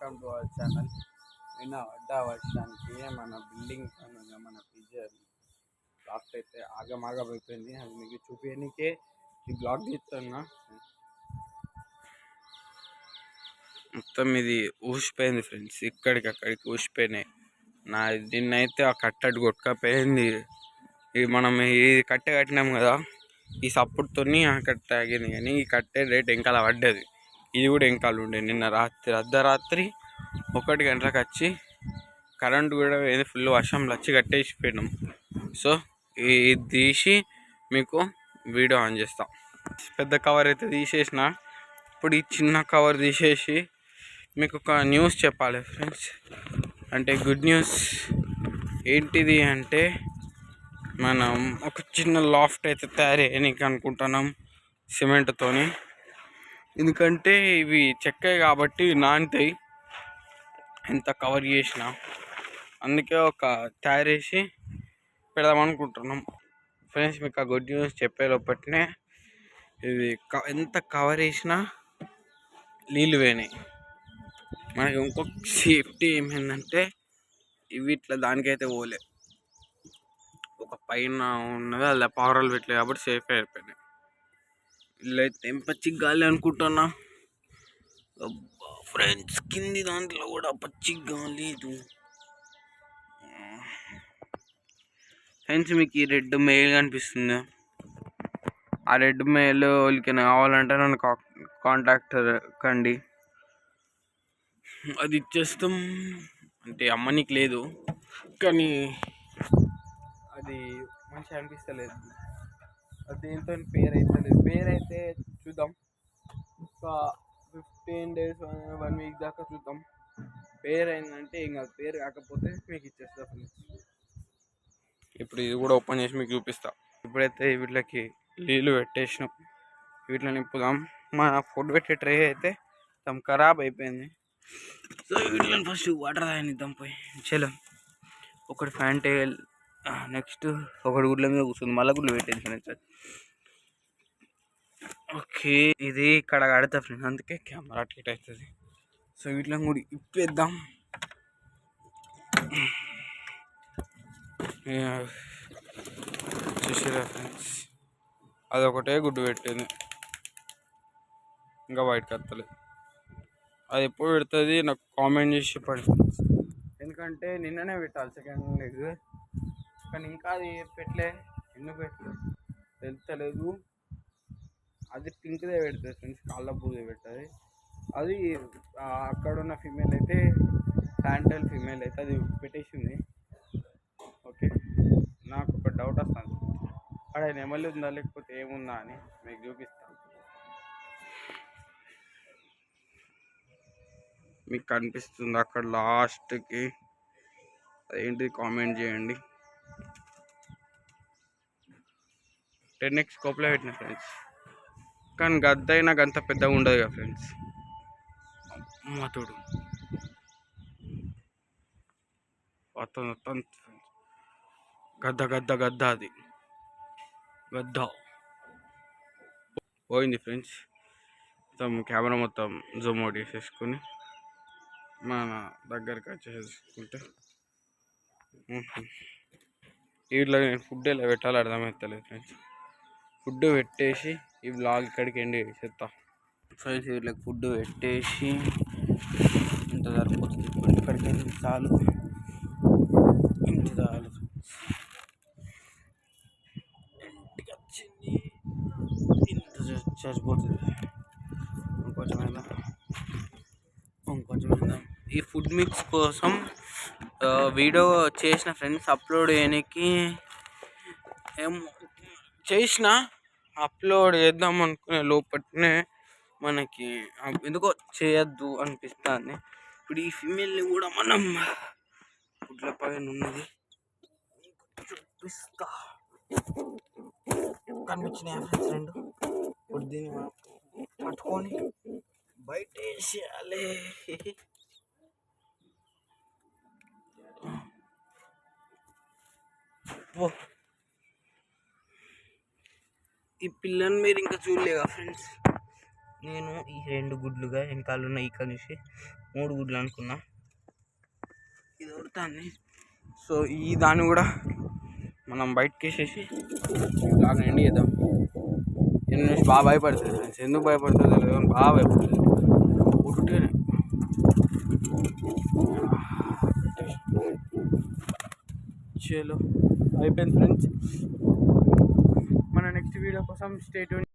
Welcome to our channel. నిన్న పడ్డ వర్షానికి మన బిల్డింగ్ పైన మన పిజ్జర్ లాస్ట్ అయితే ఆగమైపోయింది. అది మీకు చూపించడానికే ఈ బ్లాగ్ తీస్తున్నా. మొత్తం ఇది ఊసిపోయింది ఫ్రెండ్స్, ఇక్కడికి అక్కడికి ఊసిపోయినాయి. దీన్నైతే ఆ కట్టడి కొట్టుకపోయింది. ఇది మనం ఈ కట్టె కట్టినాం కదా, ఈ సప్పుడుతో ఆ కట్టె ఆగింది. కానీ ఈ కట్టె రేట్ ఎంకాల పడ్డది. ఇది కూడా ఎంకాలు ఉండే. నిన్న రాత్రి అర్ధరాత్రి 1 గంటలకు వచ్చి కరెంటు కూడా ఏది ఫుల్ వర్షంలో వచ్చి కట్టేసిపోయినాం. సో ఇది తీసి మీకు వీడియో ఆన్ చేస్తాం. పెద్ద కవర్ అయితే తీసేసిన. ఇప్పుడు ఈ చిన్న కవర్ తీసేసి మీకు ఒక న్యూస్ చెప్పాలి ఫ్రెండ్స్. అంటే గుడ్ న్యూస్. ఏంటిది అంటే మనం ఒక చిన్న లాఫ్ట్ అయితే తయారు చేయడానికి అనుకుంటున్నాం సిమెంట్తోని. ఎందుకంటే ఇవి చెక్కాయి కాబట్టి నానుతాయి ఎంత కవర్ చేసినా. అందుకే ఒక తయారు చేసి పెడదాం అనుకుంటున్నాం ఫ్రెండ్స్. మీకు ఆ గుడ్ న్యూస్ చెప్పే లోపటినే ఇది ఎంత కవర్ చేసినా నీళ్ళు పోయినాయి. మనకి ఇంకొక సేఫ్టీ ఏమైందంటే ఇవి ఇట్లా దానికైతే పోలే, ఒక పైన ఉన్నది అలా పవరాలు పెట్టలేదు కాబట్టి సేఫ్ అయిపోయినాయి. ఇల్లు అయితే ఏం పచ్చి గాలి అనుకుంటున్నా ఫ్రెండ్స్. కింది దాంట్లో కూడా పచ్చి గాలి. ఫ్రెండ్స్ మీకు ఈ రెడ్ మెయిల్ కనిపిస్తుంది. ఆ రెడ్ మెయిల్ వాళ్ళకి కావాలంటే నన్ను కాంటాక్ట్ కండి, అది ఇచ్చేస్తాం. అంటే అమ్మనికి లేదు కానీ అది మంచిగా అనిపిస్తలేదు. అది దేంతో పేరు అయితే చూద్దాం. ఒక 15 days 1 week దాకా చూద్దాం. పేరు అయిందంటే ఏం కాదు, పేరు కాకపోతే మీకు ఇచ్చేస్తా ఫ్రెండ్స్. ఇప్పుడు ఇది కూడా ఓపెన్ చేసి మీకు చూపిస్తా. ఇప్పుడైతే వీటికి నీళ్ళు పెట్టేసినాం, వీటిని నింపుదాం. మన ఫుడ్ పెట్టే ట్రే అయితే మొత్తం ఖరాబ్ అయిపోయింది. సో వీటిని ఫస్ట్ వాటర్ తాగనిద్దాం పోయి. చలో ఒకటి ఫ్యాంటైల్, నెక్స్ట్ ఒకటి గుడ్ల మీద కూర్చుంది, మళ్ళీ గుడ్లు పెట్టేసి ఫ్రెండ్స్. ఓకే ఇది ఇక్కడ కడతా ఫ్రెండ్స్, అందుకే కెమెరా అట్లా అవుతుంది. సో వీటిని కూడా ఇప్పేద్దాం. చూసారా ఫ్రెండ్స్, అదొకటే గుడ్డు పెట్టింది, ఇంకా బయటకు వస్తలేదు. అది ఎప్పుడు పెడుతుంది నాకు కామెంట్ చేసి చెప్పండి ఫ్రెండ్స్. ఎందుకంటే నిన్ననే పెట్టాలి సెకండ్ లెగ్, కానీ ఇంకా అది పెట్టలే. ఎందుకు పెట్టలేదు తెలుస్తలేదు. అది పింక్దే పెడుతుంది ఫ్రెండ్స్, కాళ్ళ పూజ పెట్టదు. అది అక్కడ ఉన్న ఫీమేల్ అయితే ఫ్యాంటైల్ ఫీమేల్ అయితే అది పెట్టేసింది. ఓకే నాకు ఒక డౌట్ వస్తుంది, అక్కడ నెమలి ఉందా లేకపోతే ఏముందా అని మీకు చూపిస్తాను. మీకు కనిపిస్తుంది అక్కడ లాస్ట్కి, అదేంటి కామెంట్ చేయండి. 10x స్కోప్లో పెట్టిన ఫ్రెండ్స్, కానీ గద్ద అయినా అంత పెద్దగా ఉండదు కదా ఫ్రెండ్స్. అమ్మతుడు మొత్తం గద్ద అది గద్ద పోయింది ఫ్రెండ్స్. మొత్తం కెమెరా మొత్తం జూమ్ అవుట్ చేసేసుకుని మన దగ్గరికి వచ్చేసుకుంటే వీటిలో నేను ఫుడ్ ఎలా పెట్టాలో అర్థమవుతలేదు ఫ్రెండ్స్. ఫుడ్ పెట్టేసి ఈ బ్లాగ్ ఇక్కడికి ఎండ్ చేసేస్తా ఫ్రెండ్స్. వీళ్ళకి ఫుడ్ పెట్టేసి ఇంత సరిపోతుంది. ఇక్కడికి వెళ్ళి చాలు, ఇంత చాలు. ఇంటికి వచ్చింది ఇంత చచ్చిపోతుంది. ఇంకొంచెం ఈ ఫుడ్ మిక్స్ కోసం వీడియో చేసిన ఫ్రెండ్స్, అప్లోడ్ చేయడానికి ఏం చేసిన, అప్లోడ్ చేద్దాం అనుకునే లోపలనే మనకి ఎందుకో చేయొద్దు అనిపిస్తుంది. ఇప్పుడు ఈ ఫీమేల్ని కూడా మనం గుడ్ల పైన ఉన్నది చూపిస్తా. కనిపించినాయి ఫ్రెండ్స్ రెండు. ఇప్పుడు దీన్ని మనం పట్టుకొని బయట వేసేయాలి. ఈ పిల్లని మీరు ఇంకా చూడలేదా ఫ్రెండ్స్, నేను ఈ 2 గుడ్లుగా వెనకాల ఉన్న ఇక్కడ నుంచి 3 గుడ్లు అనుకున్నా. ఇది ఉడతాన్ని. సో ఈ దాన్ని కూడా మనం బయటకి వేసేసి బాగా ఎండి చేద్దాం. దీని నుంచి బాగా భయపడుతుంది ఫ్రెండ్స్. ఎందుకు భయపడుతుందో తెలియదు కానీ బాగా భయపడుతుంది. ఉట్టినే చలో అయిపోయింది ఫ్రెండ్స్. మన నెక్స్ట్ వీడియో కోసం స్టే ట్యూన్.